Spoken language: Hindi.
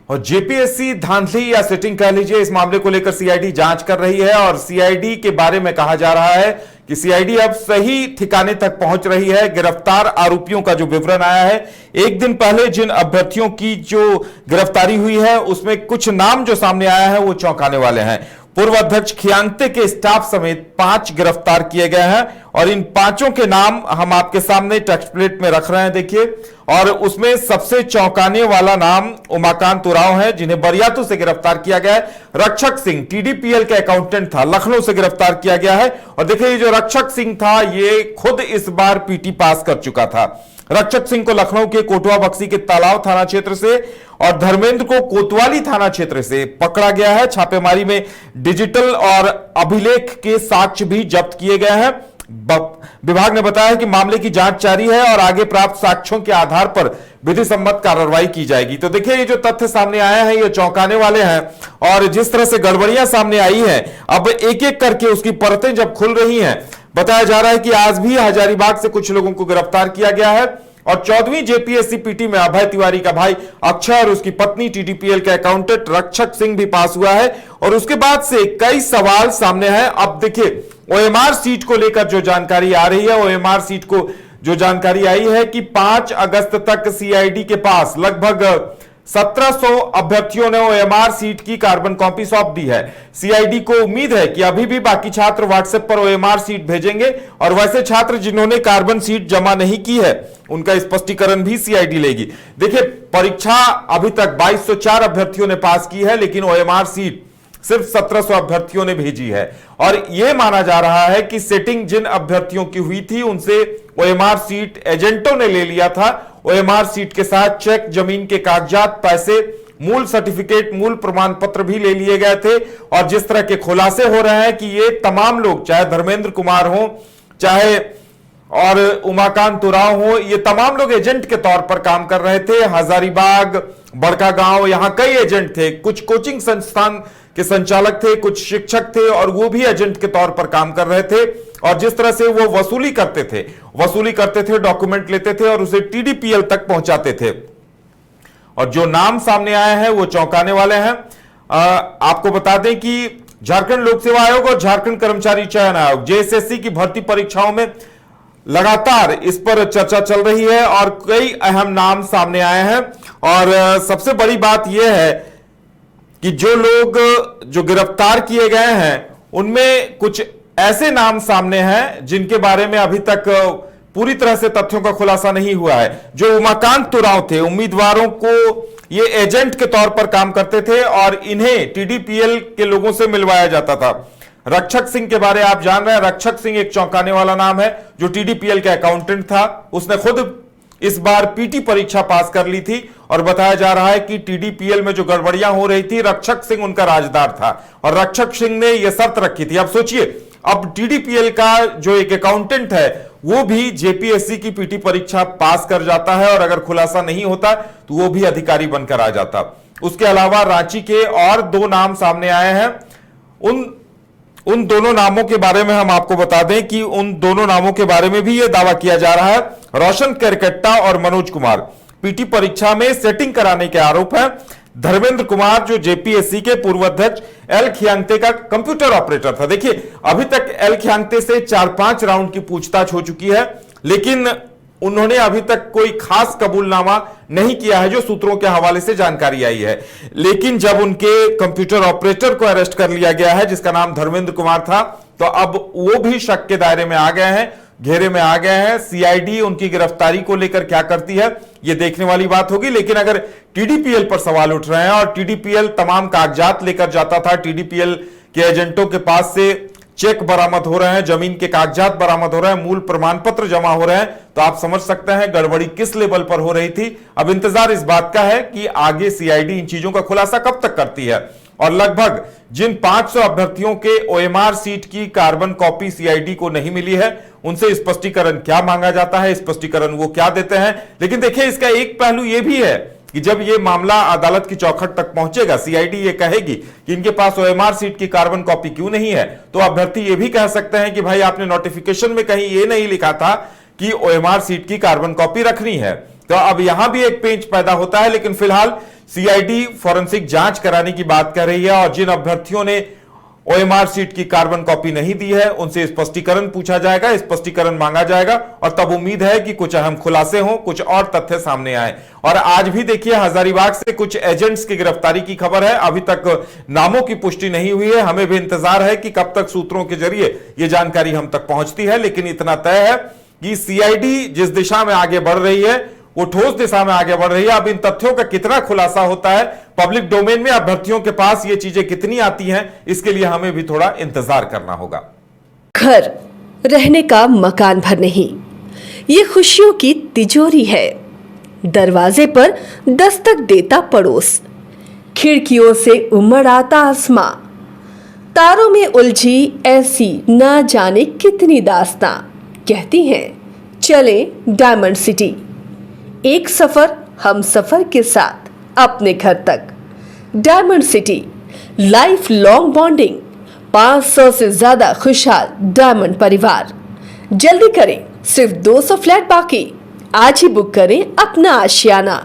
और जेपीएससी धांधली या सिटिंग कह लीजिए, इस मामले को लेकर सीआईडी जांच कर रही है और सीआईडी के बारे में कहा जा रहा है कि सीआईडी अब सही ठिकाने तक पहुंच रही है। गिरफ्तार आरोपियों का जो विवरण आया है, एक दिन पहले जिन अभ्यर्थियों की जो गिरफ्तारी हुई है उसमें कुछ नाम जो सामने आया है वो चौंकाने वाले हैं। पूर्व अध्यक्ष खियांगते के स्टाफ समेत 5 गिरफ्तार किए गए हैं और इन 5 के नाम हम आपके सामने टेक्स्ट प्लेट में रख रहे हैं, देखिए। और उसमें सबसे चौंकाने वाला नाम उमाकांत उरांव है, जिन्हें बरियातू से गिरफ्तार किया गया है। रक्षक सिंह टीडीपीएल का अकाउंटेंट था, लखनऊ से गिरफ्तार किया गया है। और देखिए, ये जो रक्षक सिंह था ये खुद इस बार पीटी पास कर चुका था। रक्षक सिंह को लखनऊ के कोटवा बक्सी के तालाब थाना क्षेत्र से और धर्मेंद्र को कोतवाली थाना क्षेत्र से पकड़ा गया है। छापेमारी में डिजिटल और अभिलेख के साक्ष्य भी जब्त किए गए हैं। विभाग ने बताया कि मामले की जांच जारी है और आगे प्राप्त साक्ष्यों के आधार पर विधि सम्मत कार्रवाई की जाएगी। तो देखिए, ये जो तथ्य सामने आए हैं ये चौंकाने वाले हैं और जिस तरह से गड़बड़ियां सामने आई हैं, अब एक एक करके उसकी परतें जब खुल रही हैं, बताया जा रहा है कि आज भी हजारीबाग से कुछ लोगों को गिरफ्तार किया गया है और 14वीं जेपीएससी पीटी में अभय तिवारी का भाई अक्षय और उसकी पत्नी टीडीपीएल के अकाउंटेंट रक्षक सिंह भी पास हुआ है। और उसके बाद से कई सवाल सामने हैं। अब देखिए, ओएमआर सीट को लेकर जो जानकारी आ रही है, ओएमआर सीट को जो जानकारी आई है कि 5 अगस्त तक सीआईडी के पास लगभग 1700 अभ्यर्थियों ने ओएमआर सीट की कार्बन कॉपी सौंप दी है। सीआईडी को उम्मीद है कि अभी भी बाकी छात्र व्हाट्सएप पर ओएमआर सीट भेजेंगे और वैसे छात्र जिन्होंने कार्बन सीट जमा नहीं की है उनका स्पष्टीकरण भी सीआईडी लेगी। देखिए, परीक्षा अभी तक 2204 अभ्यर्थियों ने पास की है, लेकिन ओएमआर सीट सिर्फ 1700 अभ्यर्थियों ने भेजी है। और यह माना जा रहा है कि सेटिंग जिन अभ्यर्थियों की हुई थी उनसे ओएमआर सीट एजेंटों ने ले लिया था। ओएमआर सीट के साथ चेक, जमीन के कागजात, पैसे, मूल सर्टिफिकेट, मूल प्रमाण पत्र भी ले लिए गए थे। और जिस तरह के खुलासे हो रहे हैं कि ये तमाम लोग, चाहे धर्मेंद्र कुमार हो, चाहे और उमाकांत उरांव हो, ये तमाम लोग एजेंट के तौर पर काम कर रहे थे। हजारीबाग, बड़का गांव, यहां कई एजेंट थे। कुछ कोचिंग संस्थान के संचालक थे, कुछ शिक्षक थे और वो भी एजेंट के तौर पर काम कर रहे थे। और जिस तरह से वो वसूली करते थे, डॉक्यूमेंट लेते थे और उसे टीडीपीएल तक पहुंचाते थे। और जो नाम सामने आए हैं वो चौंकाने वाले हैं। आपको बता दें कि झारखंड लोक सेवा आयोग और झारखंड कर्मचारी चयन आयोग जेएसएससी की भर्ती परीक्षाओं में लगातार इस पर चर्चा चल रही है और कई अहम नाम सामने आए हैं। और सबसे बड़ी बात यह है कि जो लोग जो गिरफ्तार किए गए हैं उनमें कुछ ऐसे नाम सामने हैं जिनके बारे में अभी तक पूरी तरह से तथ्यों का खुलासा नहीं हुआ है। जो उमाकांत उरांव थे, उम्मीदवारों को ये एजेंट के तौर पर काम करते थे और इन्हें टीडीपीएल के लोगों से मिलवाया जाता था। रक्षक सिंह के बारे आप जान रहे हैं। रक्षक सिंह एक चौंकाने वाला नाम है, जो टीडीपीएल का अकाउंटेंट था। उसने खुद इस बार पीटी परीक्षा पास कर ली थी और बताया जा रहा है कि टीडीपीएल में जो गड़बड़ियां हो रही थी, रक्षक सिंह उनका राजदार था और रक्षक सिंह ने यह शर्त रखी थी। अब सोचिए, अब टीडीपीएल का जो एक अकाउंटेंट है वो भी जेपीएससी की पीटी परीक्षा पास कर जाता है और अगर खुलासा नहीं होता तो वो भी अधिकारी बनकर आ जाता। उसके अलावा रांची के और 2 नाम सामने आए हैं। उन दोनों नामों के बारे में हम आपको बता दें कि उन दोनों नामों के बारे में भी यह दावा किया जा रहा है। रोशन केरकेट्टा और मनोज कुमार पीटी परीक्षा में सेटिंग कराने के आरोप है। धर्मेंद्र कुमार जो जेपीएससी के पूर्व अध्यक्ष एल खियांगते का कंप्यूटर ऑपरेटर था। देखिए, अभी तक एल खियांगते से 4-5 राउंड की पूछताछ हो चुकी है, लेकिन उन्होंने अभी तक कोई खास कबूलनामा नहीं किया है, जो सूत्रों के हवाले से जानकारी आई है। लेकिन जब उनके कंप्यूटर ऑपरेटर को अरेस्ट कर लिया गया है, जिसका नाम धर्मेंद्र कुमार था, तो अब वो भी शक के दायरे में आ गए हैं, घेरे में आ गए हैं। सीआईडी उनकी गिरफ्तारी को लेकर क्या करती है ये देखने वाली बात होगी। लेकिन अगर टीडीपीएल पर सवाल उठ रहे हैं और टीडीपीएल तमाम कागजात लेकर जाता था, टीडीपीएल के एजेंटों के पास से चेक बरामद हो रहे हैं, जमीन के कागजात बरामद हो रहे हैं, मूल प्रमाण पत्र जमा हो रहे हैं, तो आप समझ सकते हैं गड़बड़ी किस लेवल पर हो रही थी। अब इंतजार इस बात का है कि आगे सीआईडी इन चीजों का खुलासा कब तक करती है और लगभग जिन 500 अभ्यर्थियों के ओएमआर सीट की कार्बन कॉपी सीआईडी को नहीं मिली है उनसे स्पष्टीकरण क्या मांगा जाता है, स्पष्टीकरण वो क्या देते हैं। लेकिन देखिए, इसका एक पहलू यह भी है कि जब यह मामला अदालत की चौखट तक पहुंचेगा, सीआईडी ये कहेगी कि इनके पास ओएमआर सीट की कार्बन कॉपी क्यों नहीं है, तो अभ्यर्थी ये भी कह सकते हैं कि भाई आपने नोटिफिकेशन में कहीं ये नहीं लिखा था कि ओएमआर सीट की कार्बन कॉपी रखनी है। तो अब यहां भी एक पेंच पैदा होता है। लेकिन फिलहाल सीआईडी फॉरेंसिक जांच कराने की बात कर रही है और जिन अभ्यर्थियों ने ओएमआर सीट की कार्बन कॉपी नहीं दी है उनसे स्पष्टीकरण पूछा जाएगा, स्पष्टीकरण मांगा जाएगा और तब उम्मीद है कि कुछ अहम खुलासे हों, कुछ और तथ्य सामने आए। और आज भी देखिए हजारीबाग से कुछ एजेंट्स की गिरफ्तारी की खबर है। अभी तक नामों की पुष्टि नहीं हुई है, हमें भी इंतजार है कि कब तक सूत्रों के जरिए यह जानकारी हम तक पहुंचती है। लेकिन इतना तय है कि सीआईडी जिस दिशा में आगे बढ़ रही है वो ठोस दिशा में आगे बढ़ रही है। अब इन तथ्यों का कितना खुलासा होता है, पब्लिक डोमेन में अभ्यर्थियों के पास ये चीजें कितनी आती हैं, इसके लिए हमें भी थोड़ा इंतजार करना होगा। घर रहने का मकान भर नहीं, ये खुशियों की तिजोरी है। दरवाजे पर दस्तक देता पड़ोस, खिड़कियों से उमड़ आता आसमां, तारों में उलझी ऐसी ना जाने कितनी दास्तां। कहती हैं चले डायमंड सिटी, एक सफर हम सफर के साथ अपने घर तक। Diamond city, life long bonding, 500 से ज्यादा खुशहाल डायमंड परिवार। जल्दी करें, सिर्फ 200 फ्लैट बाकी। आज ही बुक करें अपना आशियाना।